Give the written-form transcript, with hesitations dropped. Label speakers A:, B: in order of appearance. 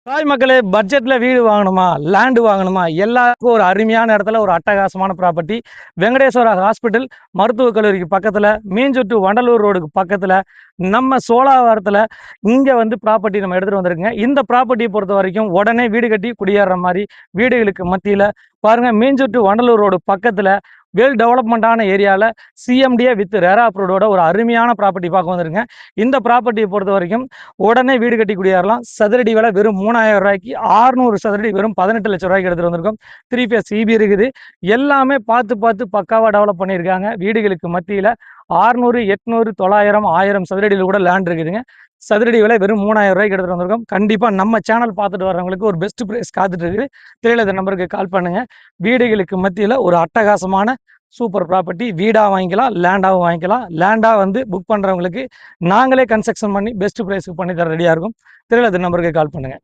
A: Hi மக்களே, பட்ஜெட்ல வீடு வாங்கணுமா, லேண்ட் வாங்கணுமா, எல்லாருக்கும் ஒரு அருமையான இடத்துல ஒரு அட்டகாசமான ப்ராப்பர்ட்டி. வெங்கடேஸ்வரா ஹாஸ்பிட்டல் மருத்துவக் கல்லூரிக்கு பக்கத்துல, மீஞ்சொட்டு வண்டலூர் ரோடுக்கு பக்கத்துல, நம்ம சோழாவரத்துல இங்க வந்து ப்ராப்பர்ட்டி நம்ம எடுத்துட்டு வந்திருக்கோங்க. இந்த ப்ராப்பர்ட்டியை பொறுத்த வரைக்கும் உடனே வீடு கட்டி குடியேற மாதிரி வீடுகளுக்கு மத்தியில பாருங்க, மீஞ்சொட்டு வண்டலூர் ரோடு பக்கத்துல வெல் டெவலப்மெண்ட்டான ஏரியாவில் சிஎம்டிஏ வித் ரெரா அப்ரூவோட ஒரு அருமையான ப்ராப்பர்ட்டி பார்க்க வந்திருங்க. இந்த ப்ராப்பர்ட்டியை பொறுத்த வரைக்கும் உடனே வீடு கட்டி குடியேறலாம். சதுரடி விலை வெறும் 3000 ரூபாய்க்கு, 600 சதுரடி வெறும் 18 லட்சம் ரூபாய்க்கு எடுத்துட்டு வந்திருக்கோம். 3 ஃபேஸ் இபி இருக்குது. எல்லாமே பார்த்து பக்காவாக டெவலப் பண்ணியிருக்காங்க. வீடுகளுக்கு மத்தியில் 600, 800, 900, 1000 சதுரடியில் கூட லேண்ட் இருக்குதுங்க. சதுரடி விலை வெறும் 3000 ரூபாய்க்கு எடுத்துட்டு வந்திருக்கோம். கண்டிப்பாக நம்ம சேனல் பார்த்துட்டு வர்றவங்களுக்கு ஒரு பெஸ்ட் ப்ரைஸ் காத்துட்டு இருக்குது. திரையில இந்த நம்பருக்கு கால் பண்ணுங்க. வீடுகளுக்கு மத்தியில் ஒரு அட்டகாசமான சூப்பர் ப்ராப்பர்ட்டி. வீடாக வாங்கிக்கலாம், லேண்டாகவும் வாங்கிக்கலாம். லேண்டாக வந்து புக் பண்ணுறவங்களுக்கு நாங்களே கன்ஸ்ட்ரக்ஷன் பண்ணி பெஸ்ட் ப்ரைஸுக்கு பண்ணி தர ரெடியாக இருக்கும். திரையில இந்த நம்பருக்கு கால் பண்ணுங்கள்.